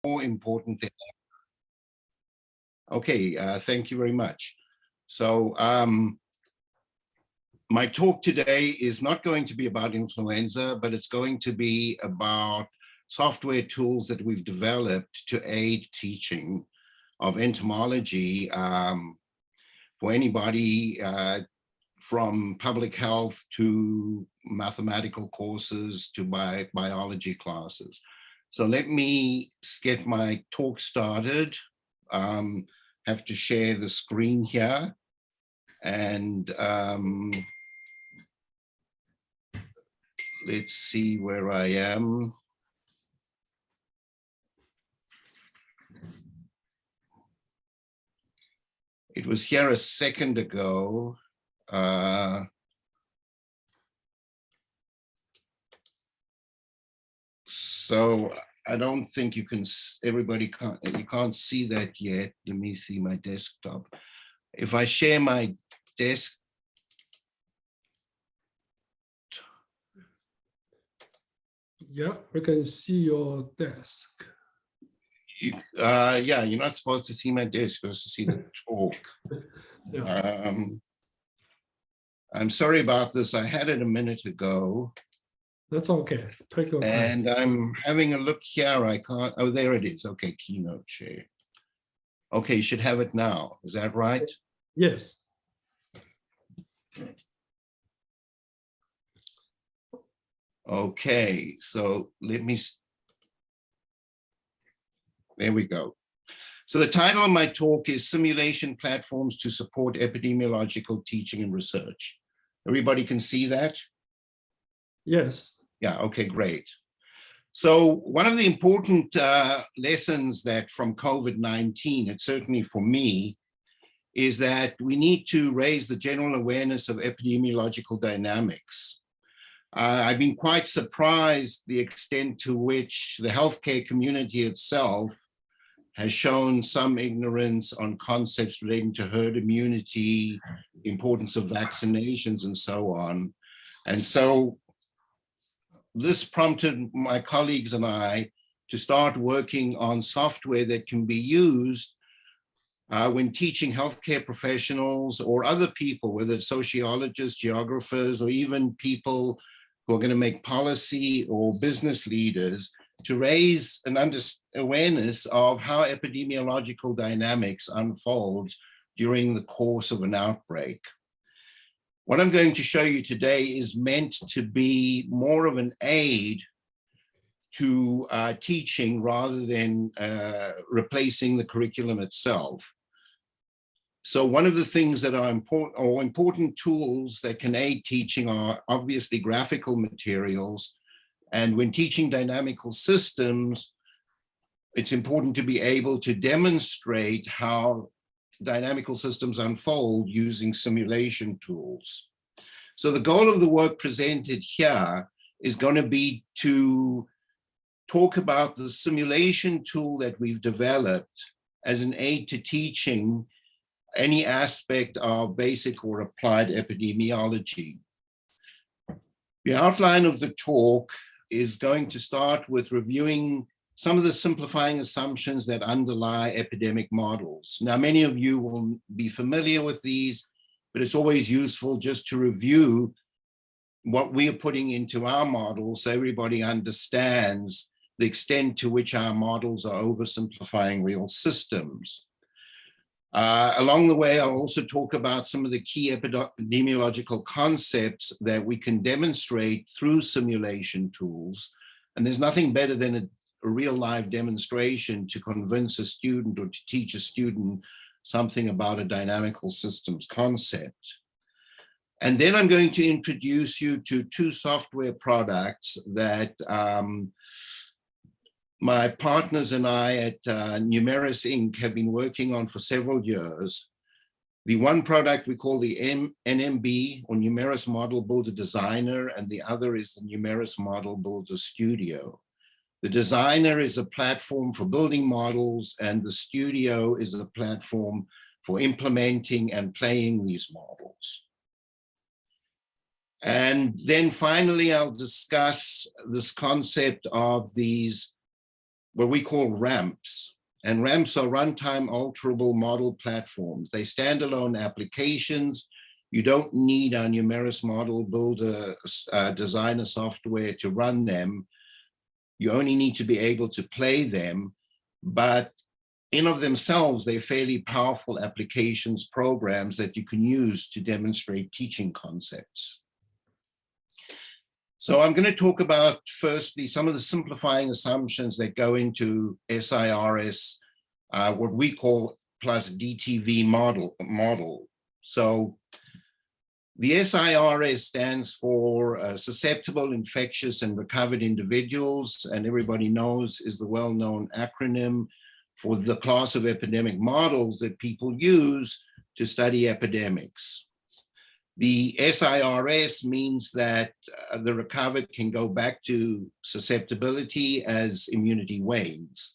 more important than ever. Okay, thank you very much. So my talk today is not going to be about influenza, but it's going to be about software tools that we've developed to aid teaching of entomology for anybody from public health to mathematical courses to biology classes. So let me get my talk started. Have to share the screen here, and let's see where I am. It was here a second ago. So I don't think you can, you can't see that yet. Let me see my desktop. If I share my desk. Yeah, we can see your desk. Yeah, you're not supposed to see my desk, you're supposed to see the talk. Yeah. I'm sorry about this. I had it a minute ago. That's okay. Take your time. And I'm having a look here. I can't. Oh, there it is. Okay, keynote share. Okay, you should have it now. Is that right? Yes. Okay, so let me. There we go. So the title of my talk is Simulation Platforms to Support Epidemiological Teaching and Research. Everybody can see that? Yes. Yeah, okay, great. So one of the important lessons that from COVID-19, it's certainly for me, is that we need to raise the general awareness of epidemiological dynamics. I've been quite surprised the extent to which the healthcare community itself has shown some ignorance on concepts relating to herd immunity, importance of vaccinations, and so on. And so this prompted my colleagues and I to start working on software that can be used when teaching healthcare professionals or other people, whether it's sociologists, geographers, or even people who are going to make policy or business leaders, to raise an awareness of how epidemiological dynamics unfold during the course of an outbreak. What I'm going to show you today is meant to be more of an aid to teaching rather than replacing the curriculum itself. So one of the things that are important tools that can aid teaching are obviously graphical materials. And when teaching dynamical systems, it's important to be able to demonstrate how dynamical systems unfold using simulation tools. So the goal of the work presented here is going to be to talk about the simulation tool that we've developed as an aid to teaching any aspect of basic or applied epidemiology. The outline of the talk is going to start with reviewing some of the simplifying assumptions that underlie epidemic models. Now, many of you will be familiar with these, but it's always useful just to review what we are putting into our models so everybody understands the extent to which our models are oversimplifying real systems. Along the way, I'll also talk about some of the key epidemiological concepts that we can demonstrate through simulation tools. And there's nothing better than a real live demonstration to convince a student or to teach a student something about a dynamical systems concept. And then I'm going to introduce you to two software products that my partners and I at Numerus Inc. have been working on for several years. The one product we call the NMB, or Numerus Model Builder Designer, and the other is the Numerus Model Builder Studio. The Designer is a platform for building models, and the Studio is a platform for implementing and playing these models. And then finally, I'll discuss this concept of these what we call ramps. And ramps are runtime alterable model platforms. They standalone applications. You don't need a Numerus Model Builder designer software to run them. You only need to be able to play them, but in of themselves, they're fairly powerful applications programs that you can use to demonstrate teaching concepts. So I'm going to talk about, firstly, some of the simplifying assumptions that go into SIRS, what we call plus DTV model. So the SIRS stands for susceptible, infectious, and recovered individuals, and everybody knows is the well-known acronym for the class of epidemic models that people use to study epidemics. The SIRS means that the recovered can go back to susceptibility as immunity wanes.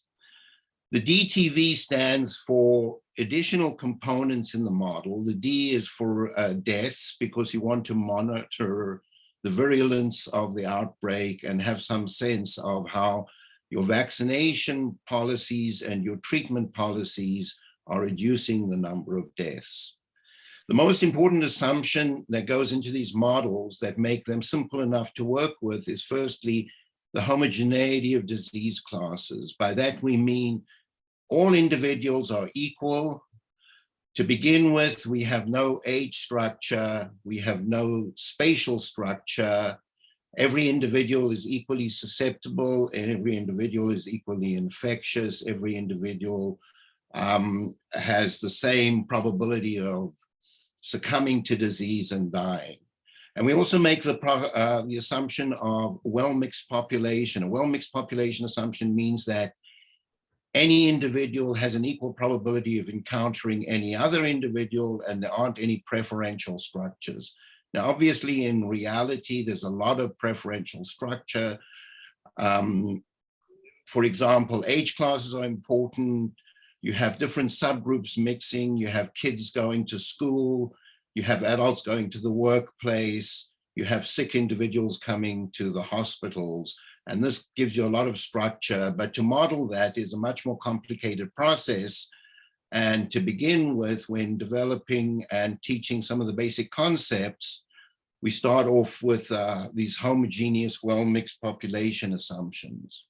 The DTV stands for additional components in the model. The D is for deaths, because you want to monitor the virulence of the outbreak and have some sense of how your vaccination policies and your treatment policies are reducing the number of deaths. The most important assumption that goes into these models that make them simple enough to work with is, firstly, the homogeneity of disease classes. By that we mean all individuals are equal. To begin with, we have no age structure, we have no spatial structure. Every individual is equally susceptible, and every individual is equally infectious. Every individual has the same probability of succumbing to disease and dying. And we also make the assumption of well-mixed population. A well-mixed population assumption means that any individual has an equal probability of encountering any other individual, and there aren't any preferential structures. Now, obviously, in reality, there's a lot of preferential structure. For example, age classes are important. You have different subgroups mixing. You have kids going to school. You have adults going to the workplace. You have sick individuals coming to the hospitals. And this gives you a lot of structure. But to model that is a much more complicated process. And to begin with, when developing and teaching some of the basic concepts, we start off with these homogeneous, well-mixed population assumptions.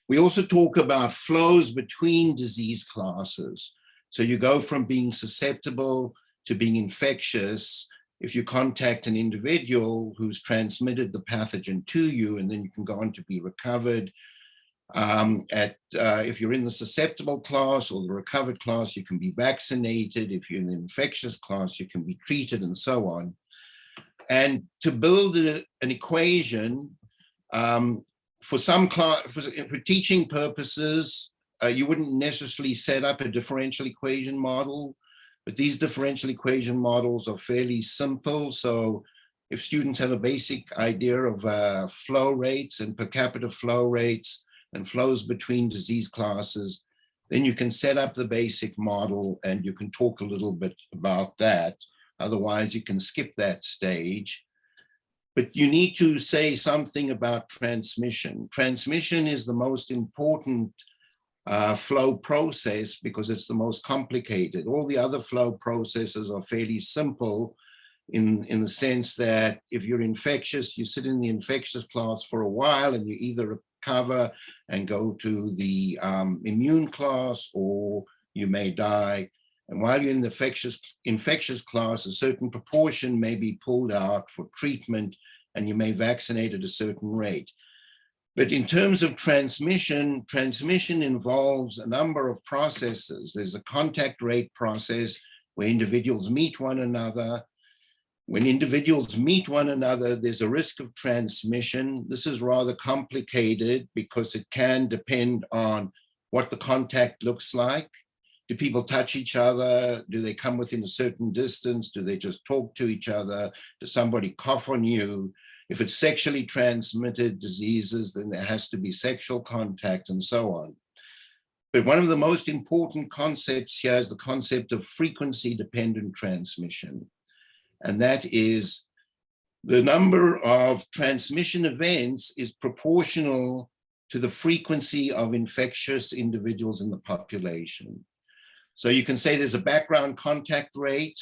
We also talk about flows between disease classes. So you go from being susceptible to being infectious. If you contact an individual who's transmitted the pathogen to you, and then you can go on to be recovered. If you're in the susceptible class or the recovered class, you can be vaccinated. If you're in the infectious class, you can be treated, and so on. And to build an equation, for teaching purposes, you wouldn't necessarily set up a differential equation model, but these differential equation models are fairly simple. So if students have a basic idea of flow rates and per capita flow rates and flows between disease classes, then you can set up the basic model and you can talk a little bit about that. Otherwise, you can skip that stage. But you need to say something about transmission. Transmission is the most important flow process because it's the most complicated. All the other flow processes are fairly simple in the sense that if you're infectious, you sit in the infectious class for a while and you either recover and go to the immune class, or you may die. And while you're in the infectious class, a certain proportion may be pulled out for treatment and you may vaccinate at a certain rate. But in terms of transmission, transmission involves a number of processes. There's a contact rate process where individuals meet one another. When individuals meet one another, there's a risk of transmission. This is rather complicated because it can depend on what the contact looks like. Do people touch each other? Do they come within a certain distance? Do they just talk to each other? Does somebody cough on you? If it's sexually transmitted diseases, then there has to be sexual contact and so on. But one of the most important concepts here is the concept of frequency-dependent transmission. And that is the number of transmission events is proportional to the frequency of infectious individuals in the population. So you can say there's a background contact rate,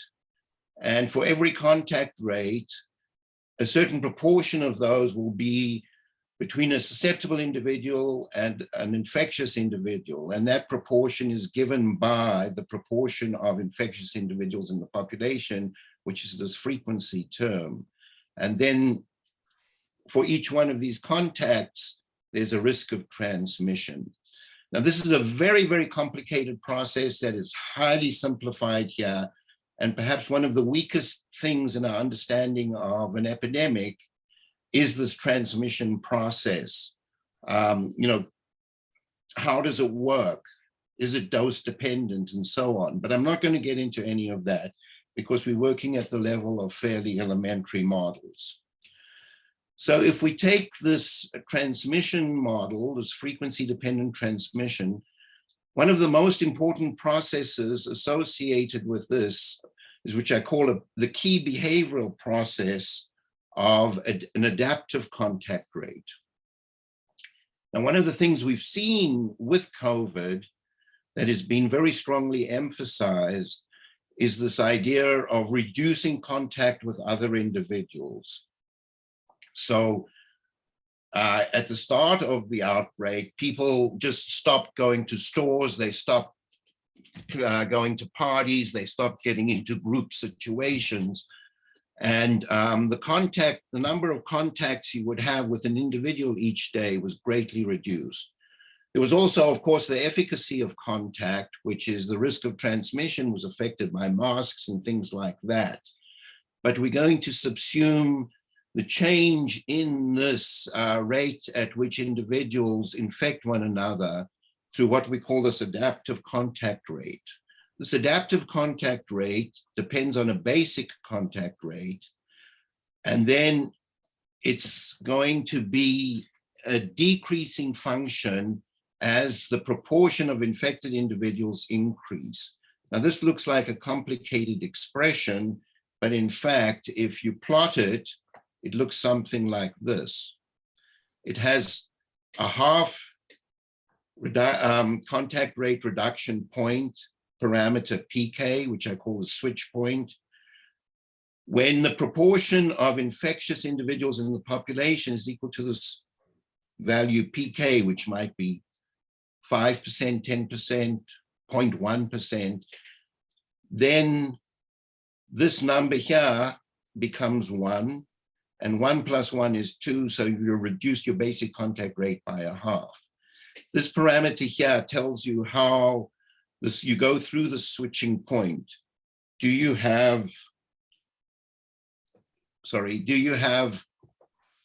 and for every contact rate, a certain proportion of those will be between a susceptible individual and an infectious individual. And that proportion is given by the proportion of infectious individuals in the population, which is this frequency term. And then for each one of these contacts, there's a risk of transmission. Now, this is a very, very complicated process that is highly simplified here. And perhaps one of the weakest things in our understanding of an epidemic is this transmission process. How does it work? Is it dose dependent and so on? But I'm not going to get into any of that because we're working at the level of fairly elementary models. So if we take this transmission model, this frequency dependent transmission, one of the most important processes associated with this is, which I call the key behavioral process of an adaptive contact rate. Now, one of the things we've seen with COVID that has been very strongly emphasized is this idea of reducing contact with other individuals. So at the start of the outbreak, people just stopped going to stores, they stopped going to parties, they stopped getting into group situations. And the number of contacts you would have with an individual each day was greatly reduced. There was also, of course, the efficacy of contact, which is the risk of transmission was affected by masks and things like that. But we're going to subsume the change in this rate at which individuals infect one another through what we call this adaptive contact rate. This adaptive contact rate depends on a basic contact rate, and then it's going to be a decreasing function as the proportion of infected individuals increase. Now, this looks like a complicated expression, but in fact, if you plot it, it looks something like this. It has a half contact rate reduction point parameter pk, which I call the switch point. When the proportion of infectious individuals in the population is equal to this value pk, which might be 5%, 10%, 0.1%, then this number here becomes 1, and 1 plus 1 is 2, so you reduce your basic contact rate by a half. This parameter here tells you how you go through the switching point. Do you have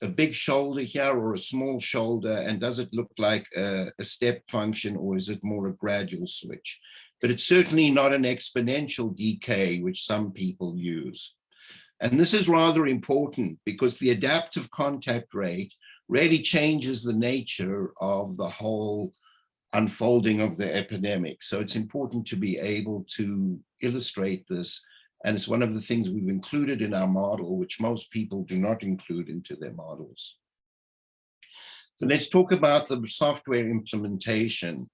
a big shoulder here or a small shoulder, and does it look like a step function, or is it more a gradual switch? But it's certainly not an exponential decay, which some people use. And this is rather important because the adaptive contact rate really changes the nature of the whole unfolding of the epidemic. So it's important to be able to illustrate this. And it's one of the things we've included in our model, which most people do not include into their models. So let's talk about the software implementation.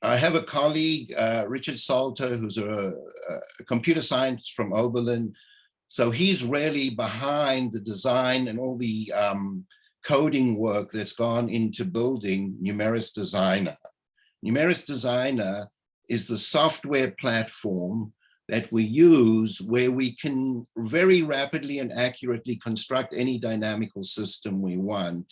I have a colleague, Richard Salter, who's a computer scientist from Oberlin. So he's really behind the design and all the coding work that's gone into building Numerus Designer. Numerus Designer is the software platform that we use where we can very rapidly and accurately construct any dynamical system we want,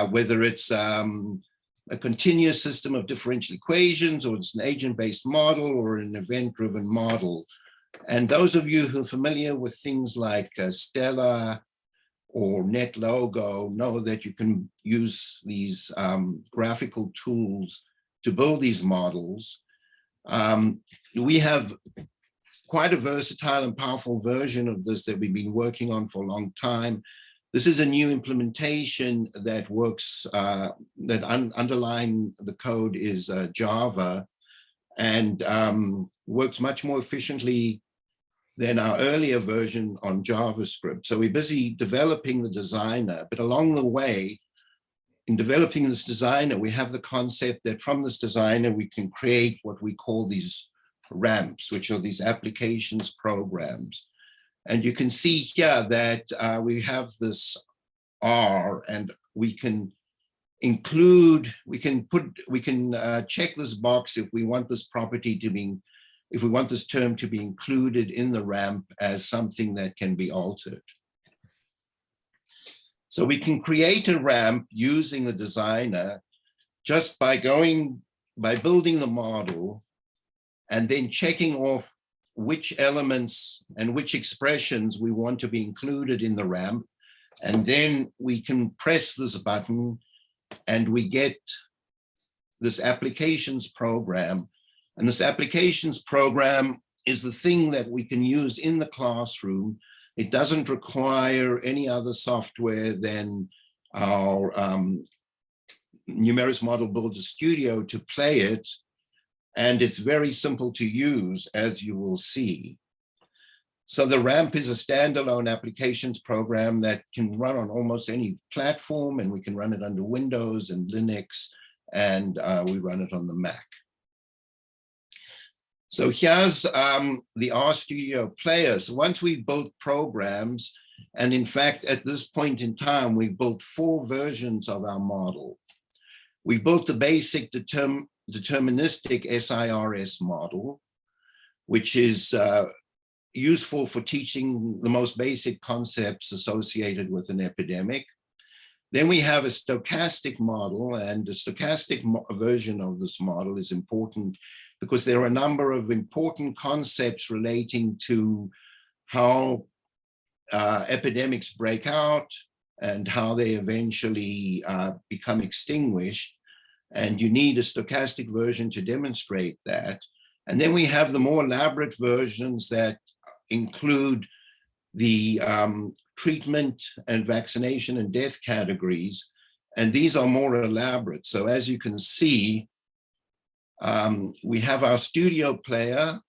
whether it's a continuous system of differential equations, or it's an agent-based model, or an event-driven model. And those of you who are familiar with things like Stella or NetLogo know that you can use these graphical tools to build these models. We have quite a versatile and powerful version of this that we've been working on for a long time. This is a new implementation that works, underlying the code is Java, and works much more efficiently than our earlier version on JavaScript. So we're busy developing the designer, but along the way, in developing this designer, we have the concept that from this designer, we can create what we call these ramps, which are these applications programs. And you can see here that we have this R, and we can include, we can check this box if we want this property to be, if we want this term to be included in the ramp as something that can be altered. So we can create a ramp using the designer just by building the model and then checking off which elements and which expressions we want to be included in the ramp. And then we can press this button and we get this applications program. And this applications program is the thing that we can use in the classroom. It doesn't require any other software than our Numerus Model Builder Studio to play it. And it's very simple to use, as you will see. So the ramp is a standalone applications program that can run on almost any platform, and we can run it under Windows and Linux, and we run it on the Mac. So here's the RStudio player. So once we've built programs, and in fact, at this point in time, we've built 4 versions of our model. We've built the basic deterministic SIRS model, which is useful for teaching the most basic concepts associated with an epidemic. Then we have a stochastic model, and the stochastic version of this model is important because there are a number of important concepts relating to how epidemics break out and how they eventually become extinguished. And you need a stochastic version to demonstrate that. And then we have the more elaborate versions that include the treatment and vaccination and death categories. And these are more elaborate. So as you can see, we have our studio player.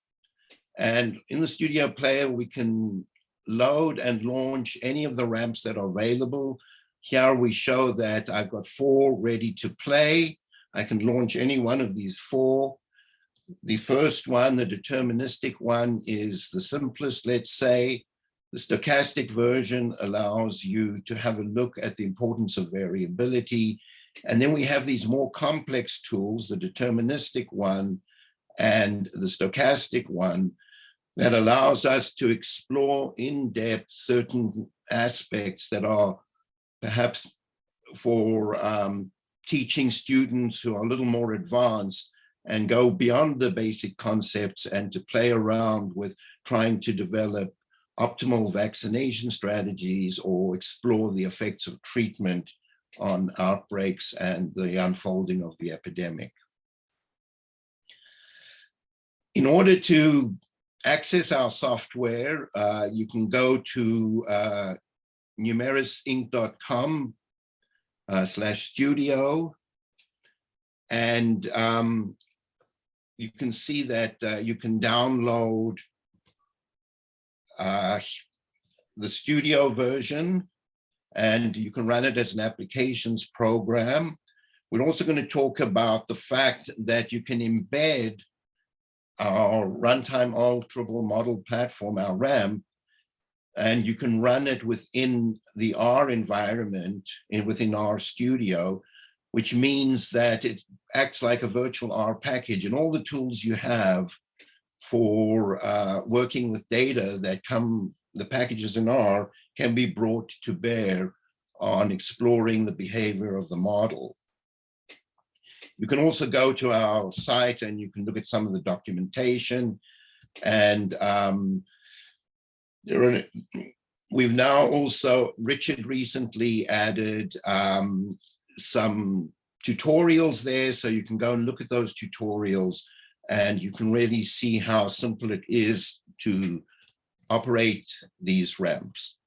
And in the studio player, we can load and launch any of the ramps that are available. Here we show that I've got 4 ready to play. I can launch any one of these 4. The first one, the deterministic one, is the simplest, let's say. The stochastic version allows you to have a look at the importance of variability. And then we have these more complex tools, the deterministic one and the stochastic one, that allows us to explore in depth certain aspects that are perhaps for teaching students who are a little more advanced and go beyond the basic concepts and to play around with trying to develop optimal vaccination strategies or explore the effects of treatment on outbreaks and the unfolding of the epidemic. In order to access our software, you can go to numerusinc.com/studio, and you can see that you can download the studio version, and you can run it as an applications program. We're also going to talk about the fact that you can embed our runtime alterable model platform, our ramp, and you can run it within the R environment and within RStudio, which means that it acts like a virtual R package, and all the tools you have for working with data that come, the packages in R, can be brought to bear on exploring the behavior of the model. You can also go to our site and you can look at some of the documentation, and we've now also, Richard recently added some tutorials there, so you can go and look at those tutorials and you can really see how simple it is to operate these ramps.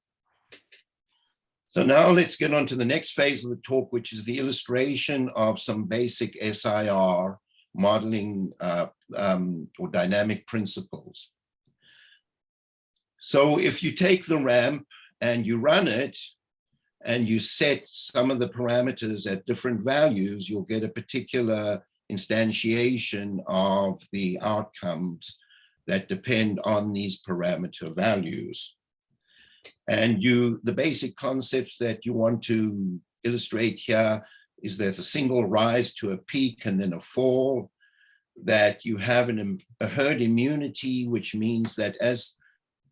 So now let's get on to the next phase of the talk, which is the illustration of some basic SIR modeling or dynamic principles. So if you take the ramp and you run it, and you set some of the parameters at different values, you'll get a particular instantiation of the outcomes that depend on these parameter values. And the basic concepts that you want to illustrate here is there's a single rise to a peak and then a fall, that you have a herd immunity, which means that as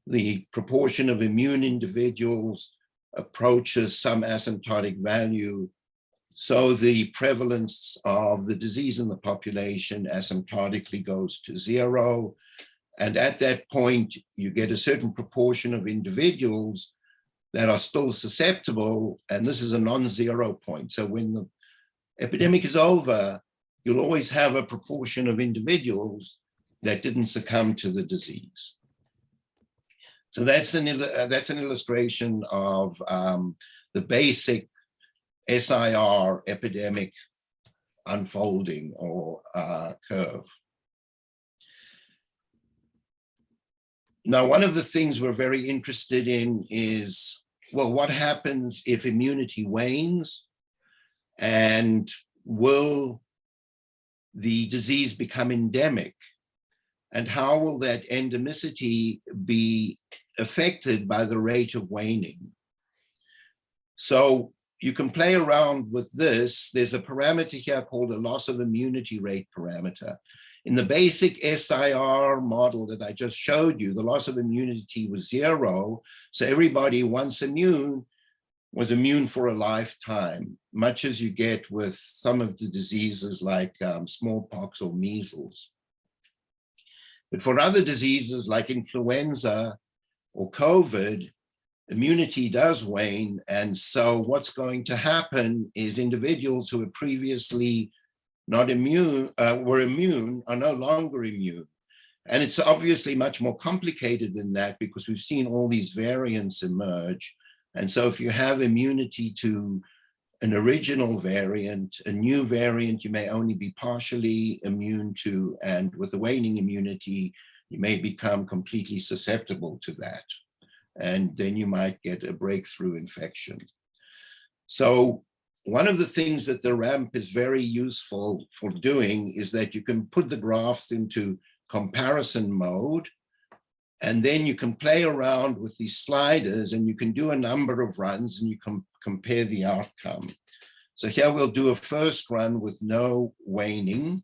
the proportion of immune individuals approaches some asymptotic value, so the prevalence of the disease in the population asymptotically goes to 0. And at that point, you get a certain proportion of individuals that are still susceptible, and this is a non-zero point. So when the epidemic is over, you'll always have a proportion of individuals that didn't succumb to the disease. So that's an illustration of the basic SIR epidemic unfolding or curve. Now, one of the things we're very interested in is, well, what happens if immunity wanes, and will the disease become endemic? And how will that endemicity be affected by the rate of waning? So you can play around with this. There's a parameter here called a loss of immunity rate parameter. In the basic SIR model that I just showed you, the loss of immunity was 0. So everybody once immune was immune for a lifetime, much as you get with some of the diseases like smallpox or measles. But for other diseases like influenza or COVID, immunity does wane. And so what's going to happen is individuals who were previously not immune, were immune, are no longer immune. And it's obviously much more complicated than that, because we've seen all these variants emerge. And so if you have immunity to an original variant, a new variant you may only be partially immune to, and with the waning immunity, you may become completely susceptible to that. And then you might get a breakthrough infection. So one of the things that the ramp is very useful for doing is that you can put the graphs into comparison mode, and then you can play around with these sliders, and you can do a number of runs, and you can compare the outcome. So here we'll do a first run with no waning.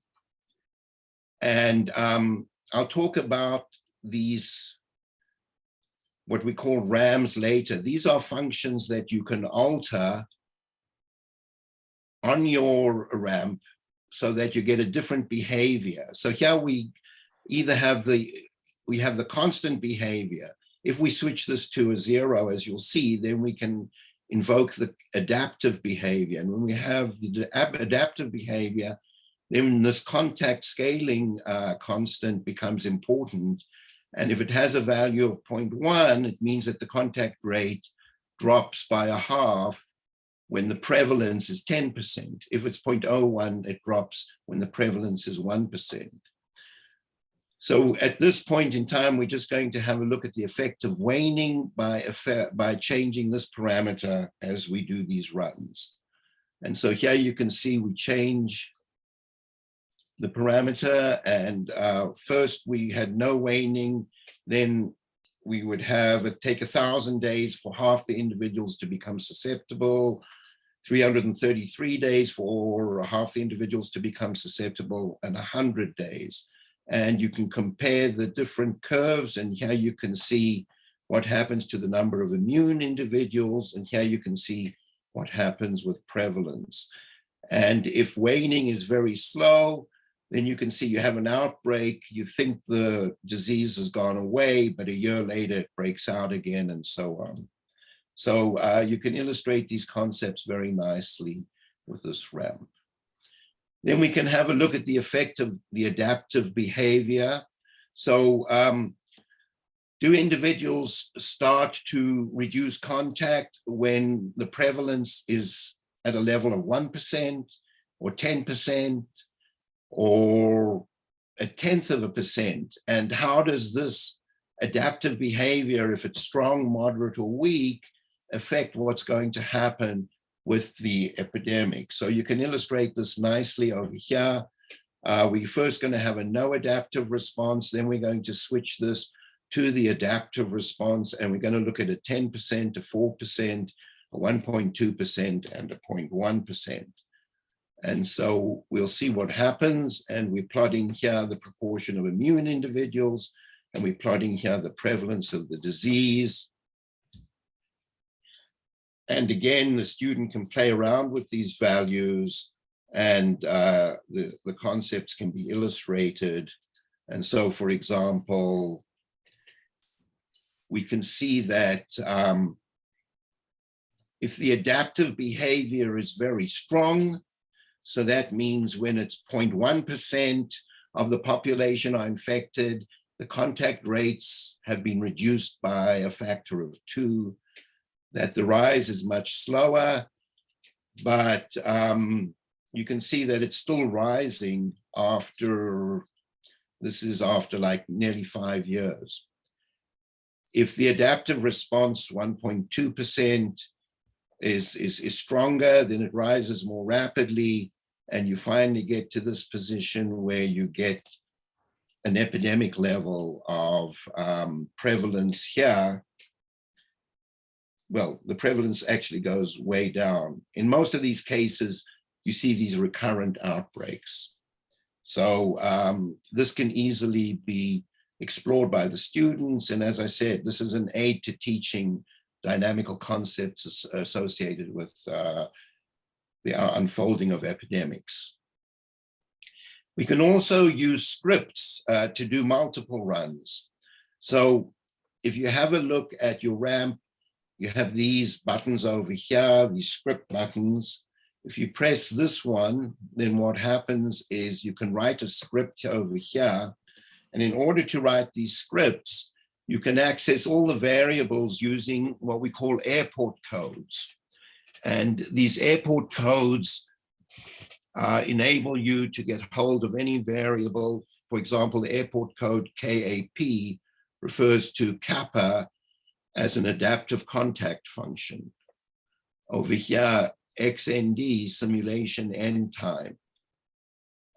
And I'll talk about these, what we call RAMs later. These are functions that you can alter on your ramp so that you get a different behavior. So here we either have we have the constant behavior. If we switch this to a 0, as you'll see, then we can invoke the adaptive behavior. And when we have the adaptive behavior, then this contact scaling constant becomes important. And if it has a value of 0.1, it means that the contact rate drops by a half when the prevalence is 10%. If it's 0.01, it drops when the prevalence is 1%. So at this point in time, we're just going to have a look at the effect of waning by changing this parameter as we do these runs. And so here you can see we change the parameter, and first we had no waning, then we would have it take 1,000 days for half the individuals to become susceptible, 333 days for half the individuals to become susceptible, and 100 days. And you can compare the different curves, and here you can see what happens to the number of immune individuals, and here you can see what happens with prevalence. And if waning is very slow, then you can see you have an outbreak, you think the disease has gone away, but a year later it breaks out again, and so on. So you can illustrate these concepts very nicely with this ramp. Then we can have a look at the effect of the adaptive behavior. So do individuals start to reduce contact when the prevalence is at a level of 1% or 10% or 1/10%? And how does this adaptive behavior, if it's strong, moderate, or weak, affect what's going to happen with the epidemic. So you can illustrate this nicely over here. We're first going to have a no adaptive response, then we're going to switch this to the adaptive response, and we're going to look at a 10%, a 4%, a 1.2%, and a 0.1%. And so we'll see what happens, and we're plotting here the proportion of immune individuals, and we're plotting here the prevalence of the disease. And again, the student can play around with these values, and the concepts can be illustrated. And so, for example, we can see that if the adaptive behavior is very strong, so that means when it's 0.1% of the population are infected, the contact rates have been reduced by a factor of 2, that the rise is much slower, but you can see that it's still rising after, this is after like nearly 5 years. If the adaptive response 1.2% is stronger, then it rises more rapidly, and you finally get to this position where you get an epidemic level of prevalence here. Well, the prevalence actually goes way down. In most of these cases, you see these recurrent outbreaks. So this can easily be explored by the students. And as I said, this is an aid to teaching dynamical concepts associated with the unfolding of epidemics. We can also use scripts to do multiple runs. So if you have a look at your ramp, you have these buttons over here, these script buttons. If you press this one, then what happens is you can write a script over here. And in order to write these scripts, you can access all the variables using what we call airport codes. And these airport codes enable you to get hold of any variable. For example, the airport code KAP refers to kappa as an adaptive contact function. Over here, XND, simulation end time,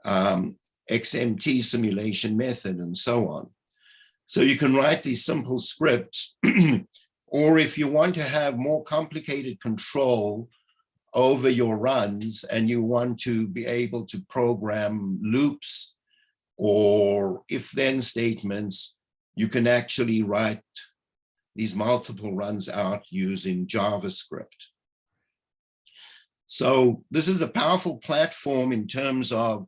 XMT, simulation method, and so on. So you can write these simple scripts, or if you want to have more complicated control over your runs and you want to be able to program loops or if-then statements, you can actually write these multiple runs out using JavaScript. So this is a powerful platform in terms of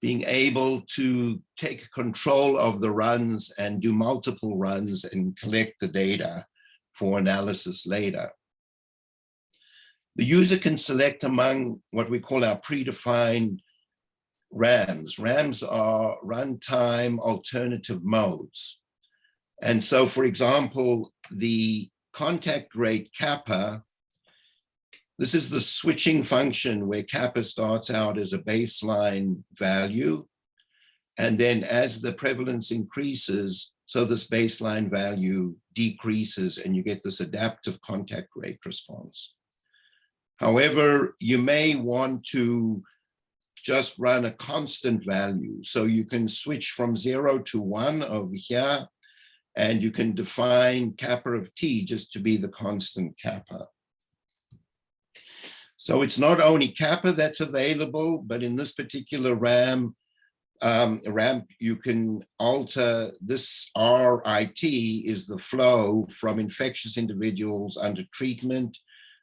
being able to take control of the runs and do multiple runs and collect the data for analysis later. The user can select among what we call our predefined RAMs. RAMs are runtime alternative modes. And so, for example, the contact rate kappa, this is the switching function where kappa starts out as a baseline value. And then as the prevalence increases, so this baseline value decreases and you get this adaptive contact rate response. However, you may want to just run a constant value. So you can switch from 0 to 1 over here, and you can define kappa of t just to be the constant kappa. So it's not only kappa that's available, but in this particular ramp, you can alter this RIT is the flow from infectious individuals under treatment.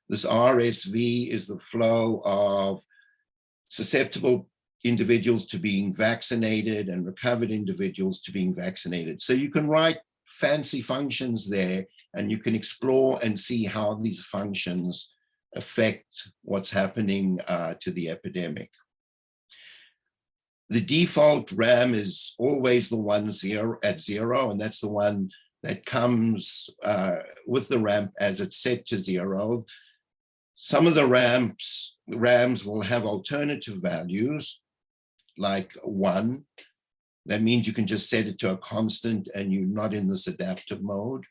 This RSV is the flow of susceptible individuals to being vaccinated and recovered individuals to being vaccinated. So you can write fancy functions there, and you can explore and see how these functions affect what's happening to the epidemic. The default RAM is always the one at 0, and that's the one that comes with the ramp as it's set to 0. Some of the RAMs will have alternative values like 1, That means you can just set it to a constant and you're not in this adaptive mode.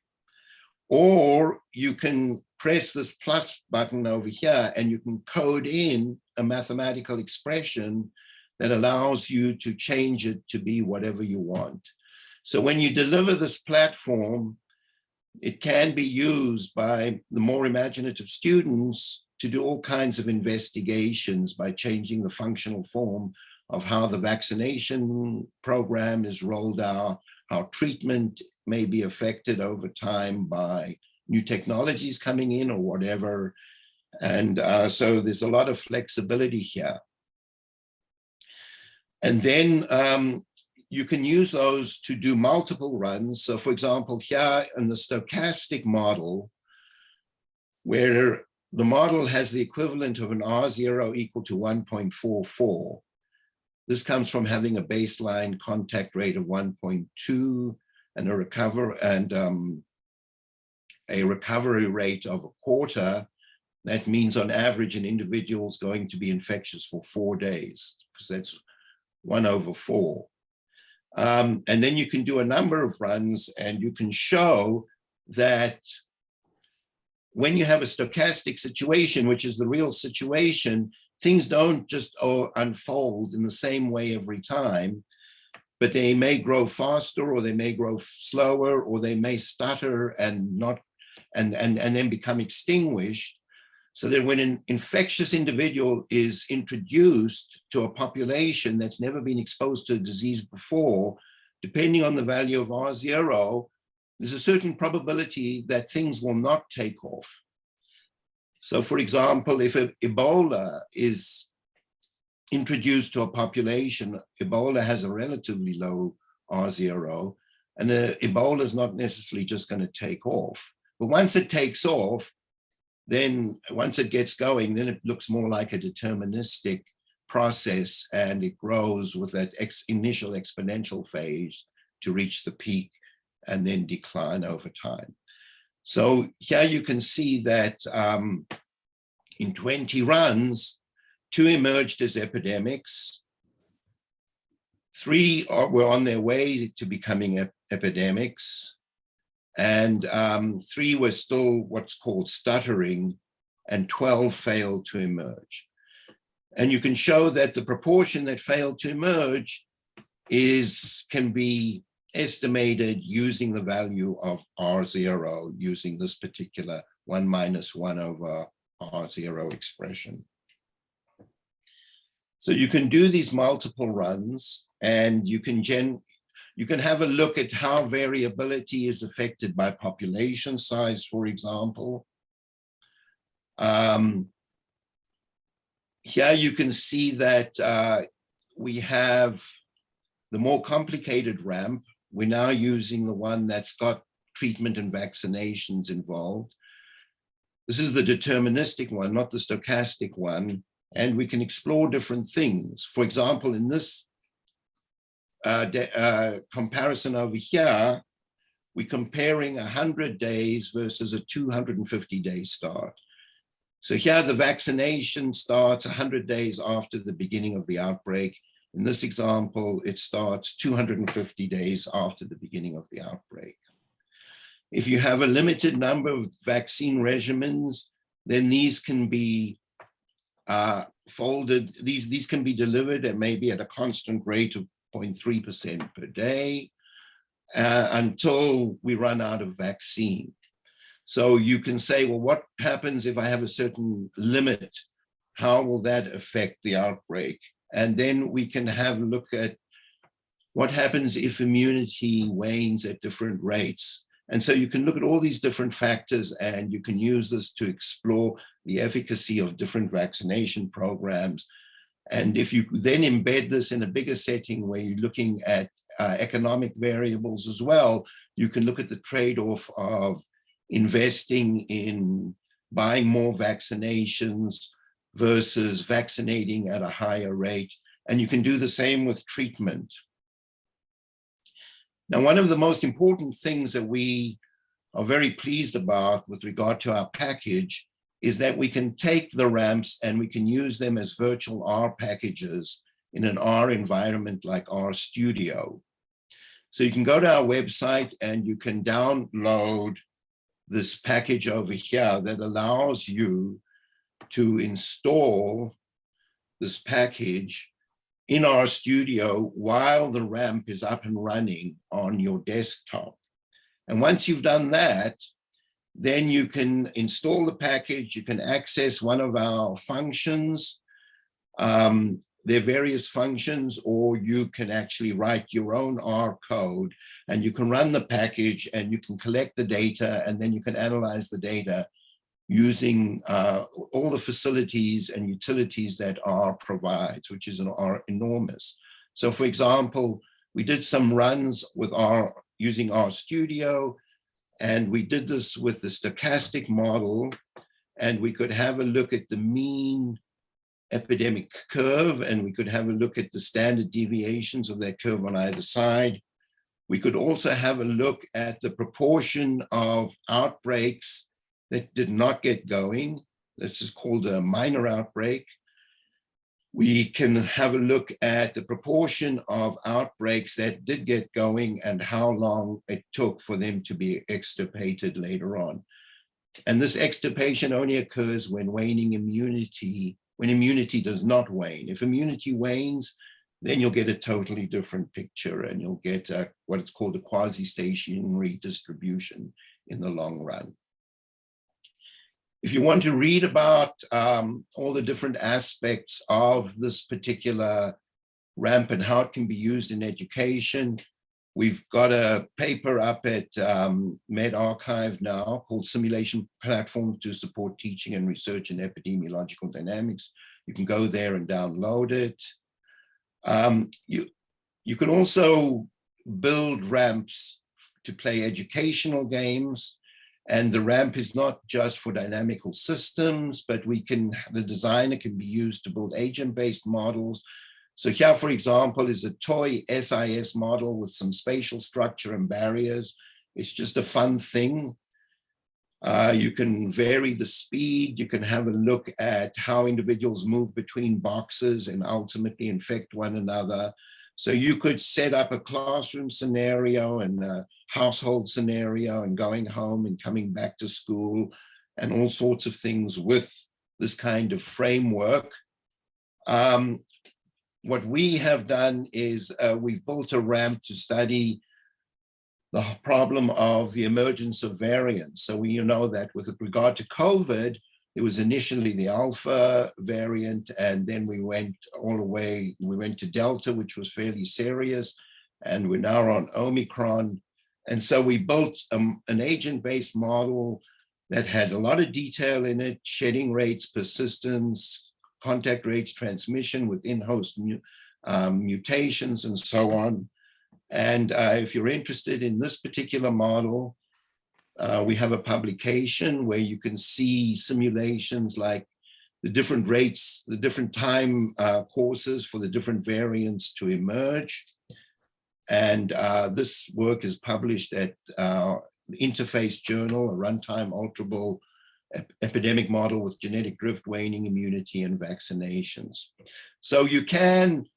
Or you can press this plus button over here and you can code in a mathematical expression that allows you to change it to be whatever you want. So when you deliver this platform, it can be used by the more imaginative students to do all kinds of investigations by changing the functional form of how the vaccination program is rolled out, how treatment may be affected over time by new technologies coming in or whatever. And so there's a lot of flexibility here. And then you can use those to do multiple runs. So for example, here in the stochastic model, where the model has the equivalent of an R0 equal to 1.44. This comes from having a baseline contact rate of 1.2 and a recovery rate of 1/4. That means on average, an individual is going to be infectious for 4 days, because that's 1/4. And then you can do a number of runs and you can show that when you have a stochastic situation, which is the real situation, things don't just unfold in the same way every time, but they may grow faster or they may grow slower, or they may stutter and then become extinguished. So that when an infectious individual is introduced to a population that's never been exposed to a disease before, depending on the value of R0, there's a certain probability that things will not take off. So for example, if Ebola is introduced to a population, Ebola has a relatively low R0, and Ebola is not necessarily just going to take off. But once it takes off, then once it gets going, then it looks more like a deterministic process, and it grows with that initial exponential phase to reach the peak and then decline over time. So here you can see that in 20 runs, 2 emerged as epidemics, 3 were on their way to becoming epidemics, and 3 were still what's called stuttering, and 12 failed to emerge. And you can show that the proportion that failed to emerge can be estimated using the value of R0, using this particular 1 - 1/R0 expression. So you can do these multiple runs, and you can have a look at how variability is affected by population size, for example. Here you can see that we have the more complicated ramp. We're now using the one that's got treatment and vaccinations involved. This is the deterministic one, not the stochastic one, and we can explore different things. For example, in this comparison over here, we're comparing 100 days versus a 250-day start. So here the vaccination starts 100 days after the beginning of the outbreak. In this example, it starts 250 days after the beginning of the outbreak. If you have a limited number of vaccine regimens, then these can be folded. These can be delivered at maybe at a constant rate of 0.3% per day until we run out of vaccine. So you can say, well, what happens if I have a certain limit? How will that affect the outbreak? And then we can have a look at what happens if immunity wanes at different rates. And so you can look at all these different factors, and you can use this to explore the efficacy of different vaccination programs. And if you then embed this in a bigger setting where you're looking at economic variables as well, you can look at the trade-off of investing in buying more vaccinations versus vaccinating at a higher rate. And you can do the same with treatment. Now, one of the most important things that we are very pleased about with regard to our package is that we can take the ramps and we can use them as virtual R packages in an R environment like RStudio. So you can go to our website and you can download this package over here that allows you to install this package in our studio while the ramp is up and running on your desktop. And once you've done that, then you can install the package, you can access one of our functions, there are various functions, or you can actually write your own R code and you can run the package and you can collect the data, and then you can analyze the data using all the facilities and utilities that R provides, which is enormous. So for example, we did some runs with using R Studio, and we did this with the stochastic model, and we could have a look at the mean epidemic curve, and we could have a look at the standard deviations of that curve on either side. We could also have a look at the proportion of outbreaks that did not get going. This is called a minor outbreak. We can have a look at the proportion of outbreaks that did get going and how long it took for them to be extirpated later on. And this extirpation only occurs when waning immunity, when immunity does not wane. If immunity wanes, then you'll get a totally different picture, and you'll get what it's called a quasi-stationary distribution in the long run. If you want to read about all the different aspects of this particular ramp and how it can be used in education, we've got a paper up at medRxiv now called Simulation Platforms to Support Teaching and Research in Epidemiological Dynamics. You can go there and download it. You can also build ramps to play educational games. And the ramp is not just for dynamical systems, but the designer can be used to build agent-based models. So here, for example, is a toy SIS model with some spatial structure and barriers. It's just a fun thing. You can vary the speed. You can have a look at how individuals move between boxes and ultimately infect one another. So you could set up a classroom scenario and a household scenario and going home and coming back to school and all sorts of things with this kind of framework. What we have done is we've built a ramp to study the problem of the emergence of variants. So we know that with regard to COVID, it was initially the Alpha variant, and then we went all the way, we went to Delta, which was fairly serious, and we're now on Omicron. And so we built an agent-based model that had a lot of detail in it: shedding rates, persistence, contact rates, transmission with in-host mutations, and so on. And if you're interested in this particular model, we have a publication where you can see simulations like the different rates, the different time courses for the different variants to emerge. And this work is published at Interface Journal, a runtime alterable epidemic model with genetic drift, waning immunity, and vaccinations. So you can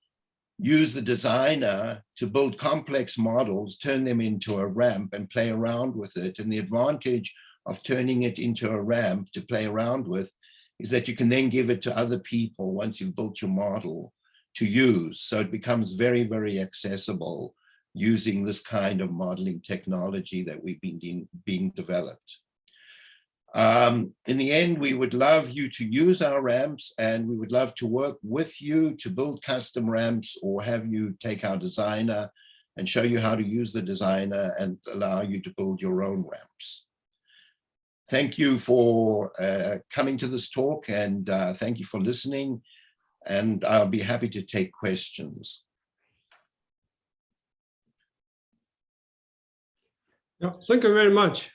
use the designer to build complex models, turn them into a ramp and play around with it. And the advantage of turning it into a ramp to play around with is that you can then give it to other people once you've built your model to use. So it becomes very, very accessible using this kind of modeling technology that we've been being developed. In the end, we would love you to use our ramps, and we would love to work with you to build custom ramps, or have you take our designer and show you how to use the designer and allow you to build your own ramps. Thank you for coming to this talk, and thank you for listening, and I'll be happy to take questions. Yeah, thank you very much.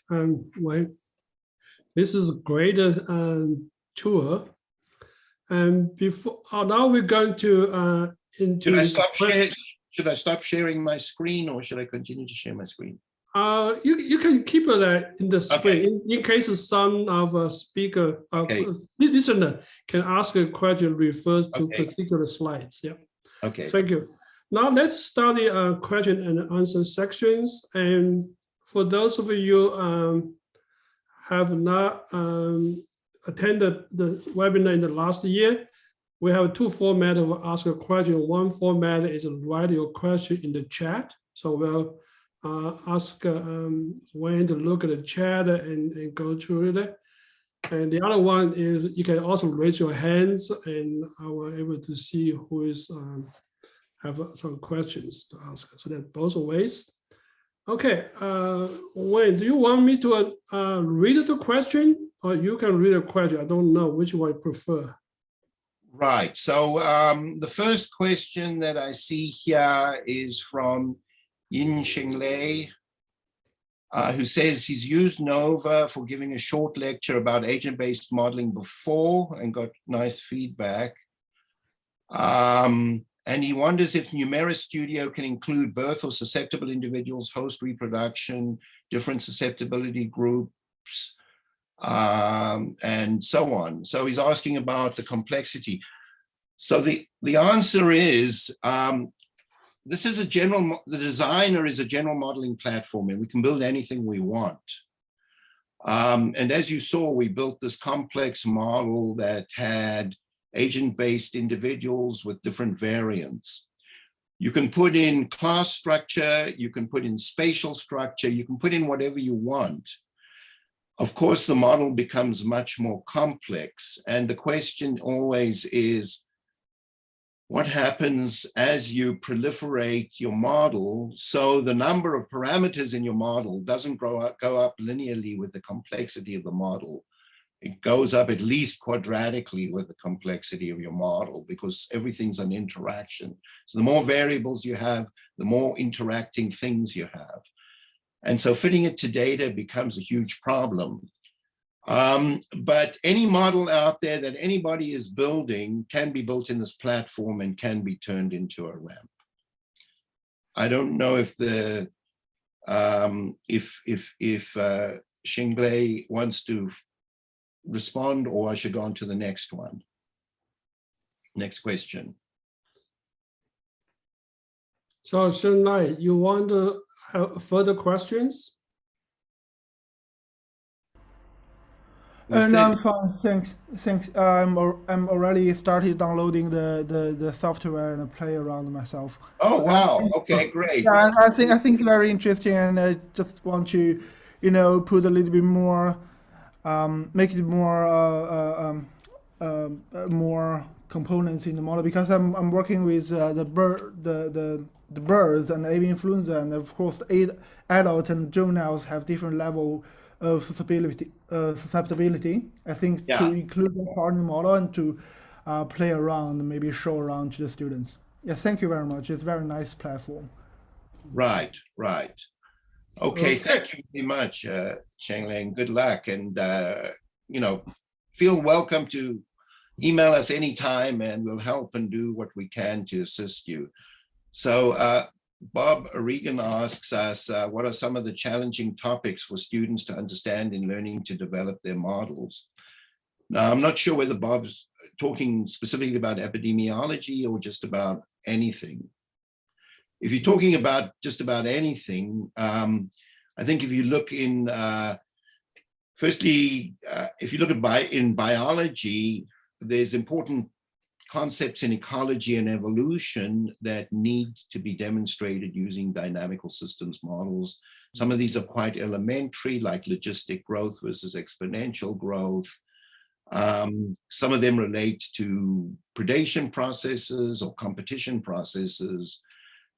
This is a great tour. And before now we're going to Should I stop sharing my screen, or should I continue to share my screen? You can keep it in the screen in case some of a speaker listener can ask a question refers to particular slides. Yeah. Okay. Thank you. Now let's start the question and answer sections. And for those of you have not attended the webinar in the last year, we have two formats of ask a question. One format is write your question in the chat. So we'll ask Wayne to look at the chat and go through it. And the other one is you can also raise your hands, and I will able to see who is have some questions to ask. So that both ways. Okay, Wayne, do you want me to read the question, or you can read a question? I don't know which one you prefer. Right. So the first question that I see here is from Yin-Sheng Lei, who says he's used NOVA for giving a short lecture about agent-based modeling before and got nice feedback. And he wonders if Numerus Studio can include birth or susceptible individuals, host reproduction, different susceptibility groups, and so on. So he's asking about the complexity. So the answer is, this is a general, the designer is a general modeling platform, and we can build anything we want. And as you saw, we built this complex model that had agent-based individuals with different variants. You can put in class structure, you can put in spatial structure, you can put in whatever you want. Of course, the model becomes much more complex. And the question always is, what happens as you proliferate your model so the number of parameters in your model doesn't go up linearly with the complexity of the model? It goes up at least quadratically with the complexity of your model, because everything's an interaction. So the more variables you have, the more interacting things you have. And so fitting it to data becomes a huge problem. But any model out there that anybody is building can be built in this platform and can be turned into a ramp. I don't know if the Xinglei wants to respond, or I should go on to the next one. Next question. So Xinglei, you want to have further questions? No, I'm fine. Thanks. I'm already started downloading the software and play around myself. Oh wow! Okay, great. Yeah, I think it's very interesting, and I just want to, put a little bit more, make it more more components in the model, because I'm working with the birds and avian influenza, and of course adults and juveniles have different level of susceptibility. I think to include that part in the model and to play around, maybe show around to the students. Yeah, thank you very much. It's a very nice platform. Right. Okay, thank you very much, Xinglei. Good luck, and feel welcome to email us anytime, and we'll help and do what we can to assist you. So Bob Regan asks us, what are some of the challenging topics for students to understand in learning to develop their models? Now, I'm not sure whether Bob's talking specifically about epidemiology or just about anything. If you're talking about just about anything, I think if you look in, firstly, if you look at in biology, there's important concepts in ecology and evolution that need to be demonstrated using dynamical systems models. Some of these are quite elementary, like logistic growth versus exponential growth. Some of them relate to predation processes or competition processes.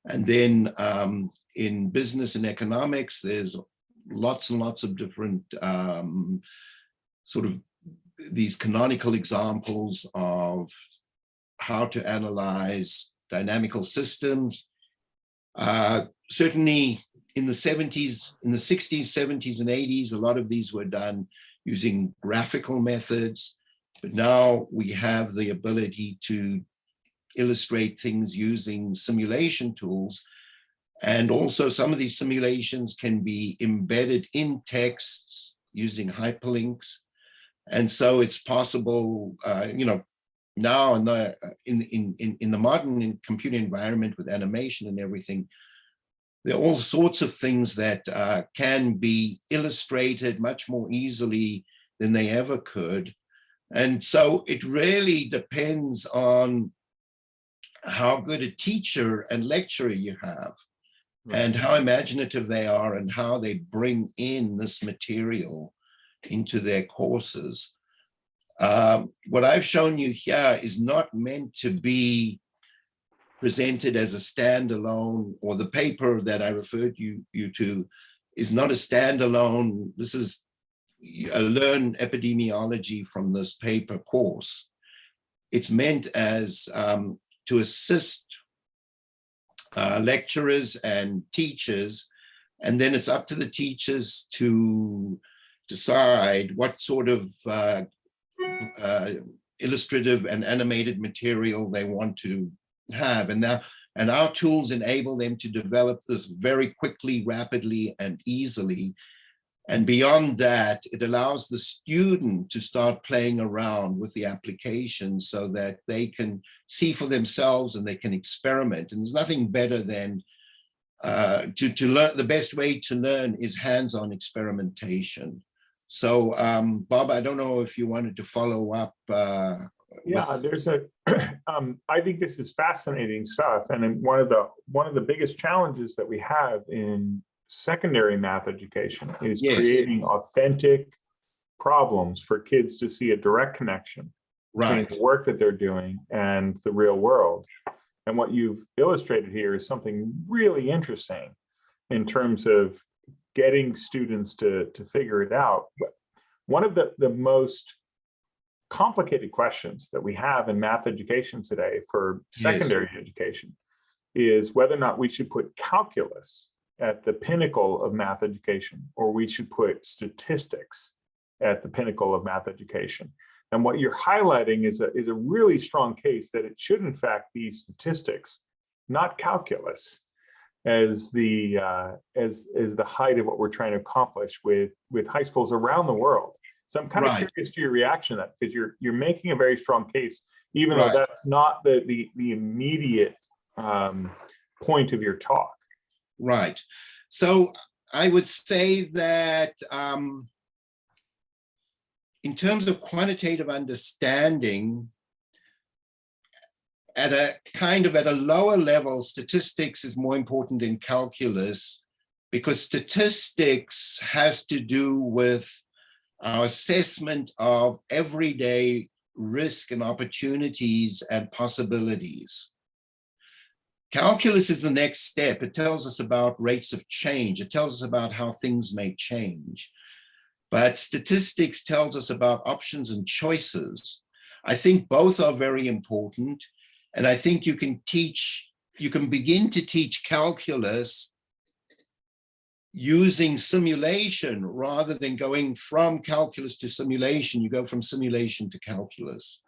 And then in business and economics, there's lots and lots of different sort of these canonical examples of how to analyze dynamical systems. Certainly in the 60s, 70s, and 80s, a lot of these were done using graphical methods, but now we have the ability to illustrate things using simulation tools. And also some of these simulations can be embedded in texts using hyperlinks. And so it's possible, now in the modern computer environment with animation and everything, there are all sorts of things that can be illustrated much more easily than they ever could. And so it really depends on how good a teacher and lecturer you have, right, and how imaginative they are and how they bring in this material into their courses. What I've shown you here is not meant to be presented as a standalone, or the paper that I referred you to is not a standalone. This is a learn epidemiology from this paper course. It's meant as to assist lecturers and teachers, and then it's up to the teachers to decide what sort of illustrative and animated material they want to have. And our tools enable them to develop this very quickly, rapidly, and easily. And beyond that, it allows the student to start playing around with the application so that they can see for themselves and they can experiment. And there's nothing better than to learn. The best way to learn is hands-on experimentation. So, Bob, I don't know if you wanted to follow up. Yeah, there's a. I think this is fascinating stuff, and one of the biggest challenges that we have in secondary math education is creating authentic problems for kids to see a direct connection between the work that they're doing and the real world. And what you've illustrated here is something really interesting in terms of getting students to figure it out. But one of the most complicated questions that we have in math education today for secondary education is whether or not we should put calculus at the pinnacle of math education, or we should put statistics at the pinnacle of math education. And what you're highlighting is a really strong case that it should in fact be statistics, not calculus, as the height of what we're trying to accomplish with high schools around the world. So I'm kind of curious to your reaction to that, because you're making a very strong case, even though that's not the immediate point of your talk. Right. So I would say that in terms of quantitative understanding, at a lower level, statistics is more important than calculus, because statistics has to do with our assessment of everyday risk and opportunities and possibilities. Calculus is the next step. It tells us about rates of change. It tells us about how things may change. But statistics tells us about options and choices. I think both are very important. And I think you can begin to teach calculus using simulation rather than going from calculus to simulation. You go from simulation to calculus.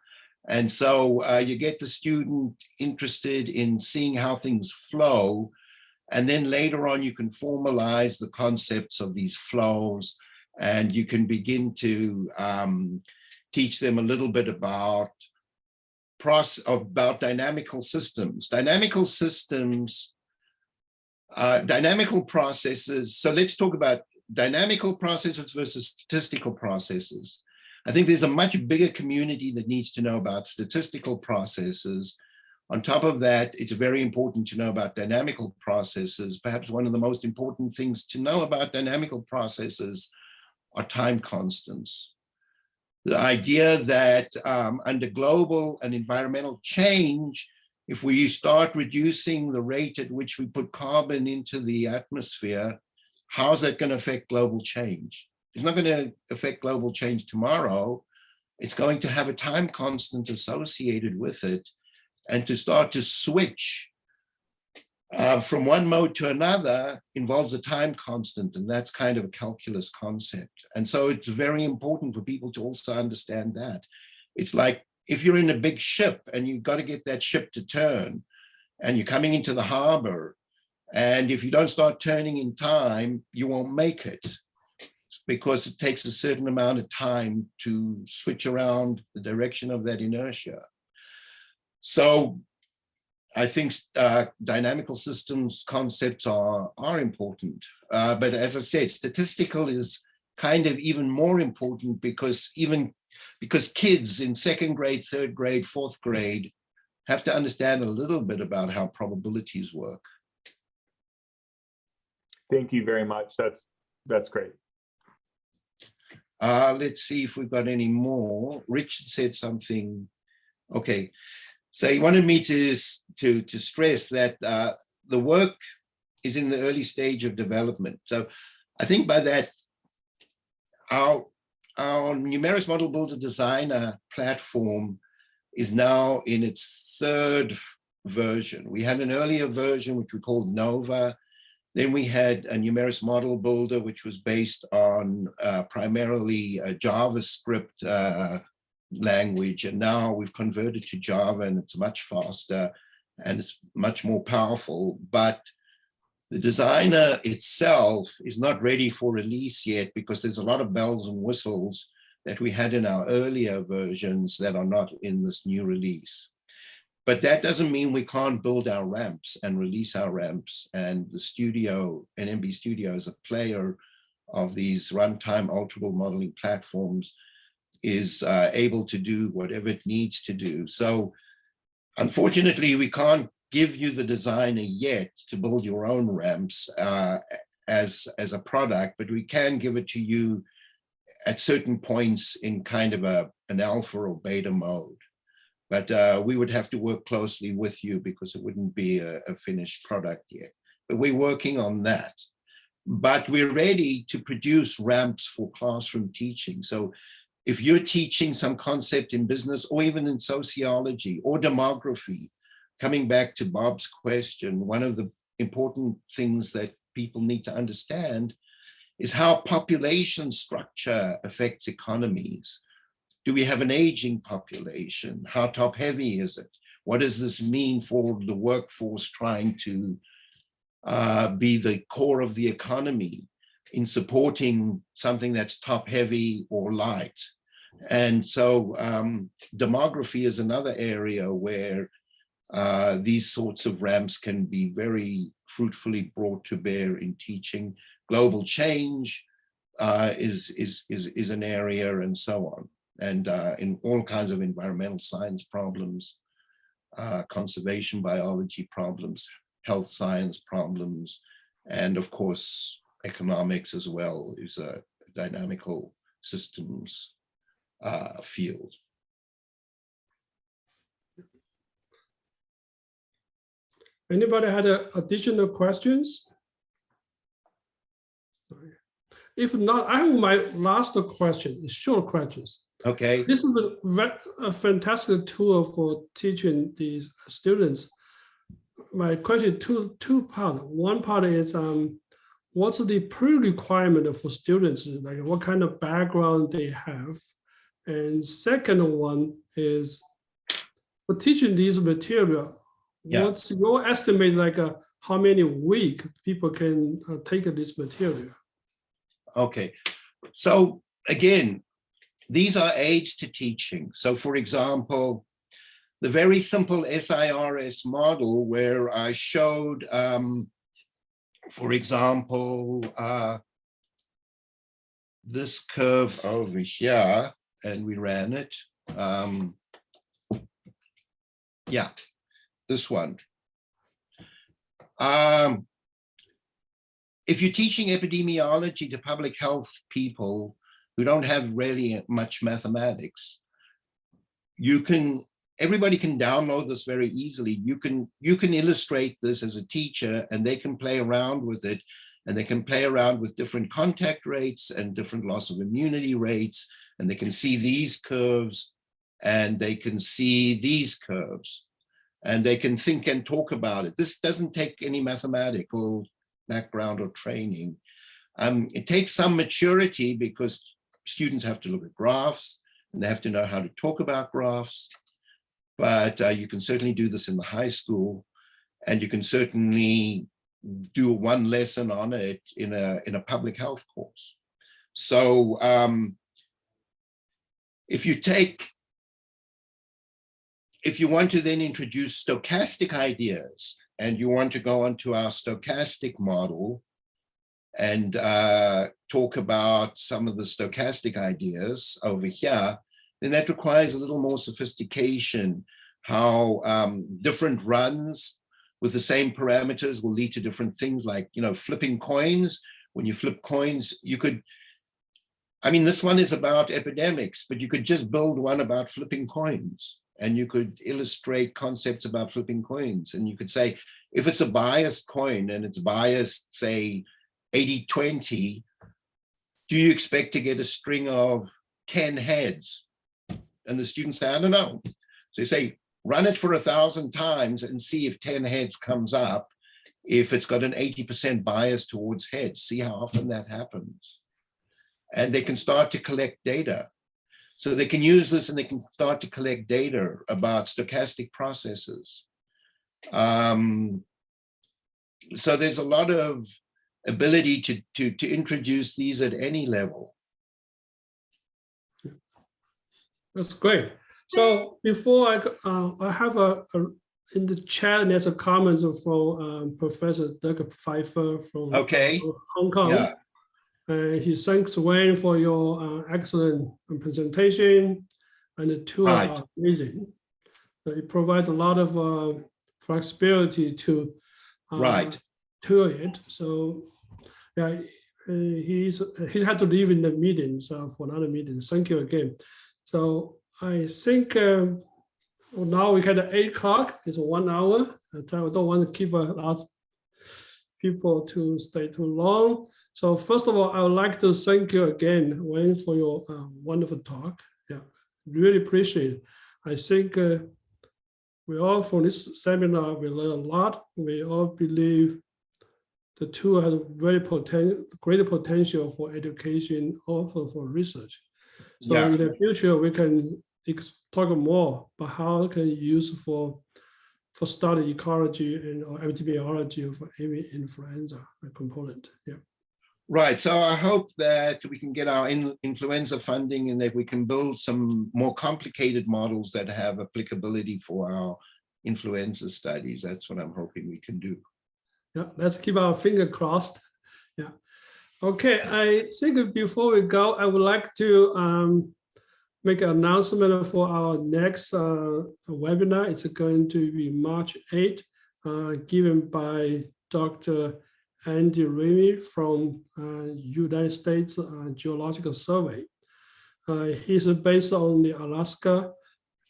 And so you get the student interested in seeing how things flow. And then later on, you can formalize the concepts of these flows, and you can begin to teach them a little bit about dynamical systems. Dynamical processes. So let's talk about dynamical processes versus statistical processes. I think there's a much bigger community that needs to know about statistical processes. On top of that, it's very important to know about dynamical processes. Perhaps one of the most important things to know about dynamical processes are time constants. The idea that under global and environmental change, if we start reducing the rate at which we put carbon into the atmosphere, how's that going to affect global change? It's not going to affect global change tomorrow. It's going to have a time constant associated with it. And to start to switch from one mode to another involves a time constant, and that's kind of a calculus concept. And so it's very important for people to also understand that. It's like if you're in a big ship and you've got to get that ship to turn, and you're coming into the harbor, and if you don't start turning in time, you won't make it, because it takes a certain amount of time to switch around the direction of that inertia. So I think dynamical systems concepts are important. But as I said, statistical is kind of even more important because kids in 2nd grade, 3rd grade, 4th grade have to understand a little bit about how probabilities work. Thank you very much. That's great. Let's see if we've got any more. Richard said something. Okay, so he wanted me to stress that the work is in the early stage of development. So I think by that, our Numerus Model Builder Designer platform is now in its 3rd version. We had an earlier version, which we called Nova. Then we had a Numerus Model Builder, which was based on primarily a JavaScript language. And now we've converted to Java, and it's much faster and it's much more powerful. But the designer itself is not ready for release yet because there's a lot of bells and whistles that we had in our earlier versions that are not in this new release. But that doesn't mean we can't build our ramps and release our ramps. And the studio, NMB Studio, is a player of these runtime alterable modeling platforms, is able to do whatever it needs to do. So unfortunately, we can't give you the designer yet to build your own ramps as a product, but we can give it to you at certain points in kind of an alpha or beta mode. But we would have to work closely with you because it wouldn't be a finished product yet. But we're working on that. But we're ready to produce ramps for classroom teaching. So if you're teaching some concept in business or even in sociology or demography, coming back to Bob's question, one of the important things that people need to understand is how population structure affects economies. Do we have an aging population? How top heavy is it? What does this mean for the workforce trying to be the core of the economy in supporting something that's top heavy or light? And so demography is another area where these sorts of ramps can be very fruitfully brought to bear in teaching. Global change is an area, and so on. And in all kinds of environmental science problems, conservation biology problems, health science problems, and of course, economics as well is a dynamical systems field. Anybody had additional questions? If not, I have my last question, short questions. Okay. This is a fantastic tool for teaching these students. My question, two parts. One part is, what's the pre-requirement for students, like what kind of background they have? And second one is, for teaching these material, what's your estimate, like how many weeks people can take this material? Okay, so again, these are aids to teaching. So for example, the very simple SIRS model where I showed, for example, this curve over here, and we ran it. Yeah, this one. If you're teaching epidemiology to public health people who don't have really much mathematics, everybody can download this very easily. You can illustrate this as a teacher, and they can play around with it, and they can play around with different contact rates and different loss of immunity rates, and they can see these curves, and they can see these curves, and they can think and talk about it. This doesn't take any mathematical background or training. It takes some maturity because students have to look at graphs and they have to know how to talk about graphs. But you can certainly do this in the high school, and you can certainly do one lesson on it in a public health course. So if you take if you want to then introduce stochastic ideas and you want to go onto our stochastic model and talk about some of the stochastic ideas over here, then that requires a little more sophistication, how different runs with the same parameters will lead to different things, like, you know, flipping coins. When you flip coins, you could, I mean, this one is about epidemics, but you could just build one about flipping coins, and you could illustrate concepts about flipping coins. And you could say, if it's a biased coin and it's biased, say, 80-20, do you expect to get a string of 10 heads? And the students say, I don't know. So you say, run it for 1,000 times and see if 10 heads comes up. If it's got an 80% bias towards heads, see how often that happens. And they can start to collect data. So they can use this and they can start to collect data about stochastic processes. So there's a lot of ability to introduce these at any level. That's great. So before I have in the chat, there's a comment from Professor Doug Pfeiffer from Hong Kong. Yeah. He thanks Wayne for your excellent presentation, and the tour are amazing. So it provides a lot of flexibility to tour it. So yeah, he had to leave in the meeting, so for another meeting. Thank you again. So I think now we had 8 o'clock. It's 1 hour. I don't want to keep a lot of people to stay too long. So first of all, I would like to thank you again, Wayne, for your wonderful talk. Yeah, really appreciate it. I think we all, from this seminar, we learn a lot. We all believe the tool has greater potential for education, also for research. So in the future, we can talk more about how it can be used for study ecology and or epidemiology for avian influenza component. Yeah. Right. So I hope that we can get our influenza funding and that we can build some more complicated models that have applicability for our influenza studies. That's what I'm hoping we can do. Yeah, let's keep our finger crossed. Yeah. Okay, I think before we go, I would like to make an announcement for our next webinar. It's going to be March 8th, given by Dr. Andy Remy from United States Geological Survey. He's based on the Alaska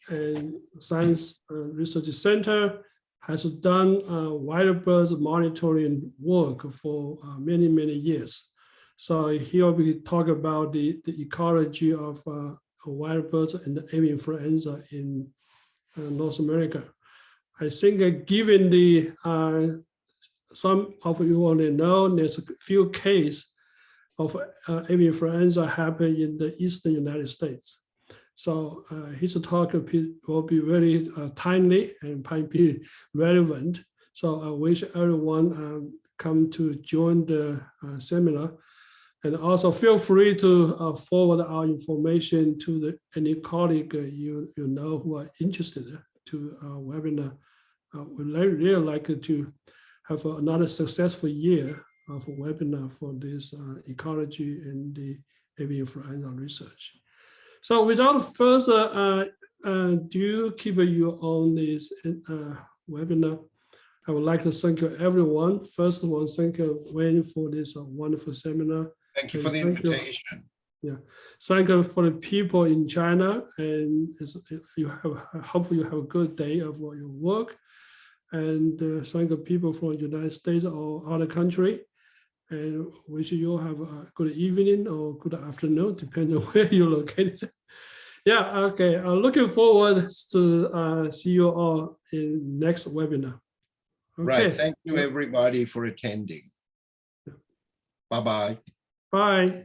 and Science Research Center, has done wild birds monitoring work for many, many years. So he will be talking about the ecology of wild birds and the avian influenza in North America. I think given the, some of you already know, there's a few cases of avian influenza happen in the Eastern United States. So his talk will be very timely and might be relevant. So I wish everyone come to join the seminar. And also feel free to forward our information to any colleague you know who are interested to our webinar. We'd really like to have another successful year of a webinar for this ecology and the avian influenza research. So without further ado, keep you on this webinar. I would like to thank you everyone. First of all, thank you, Wayne, for this wonderful seminar. Thank you for the invitation. Thank you for the people in China, and hopefully you have a good day of your work. And thank you people from the United States or other country. And wish you all have a good evening or good afternoon, depending on where you're located. Yeah, okay. I'm looking forward to see you all in next webinar. Okay. Right. Thank you, everybody, for attending. Bye-bye. Bye.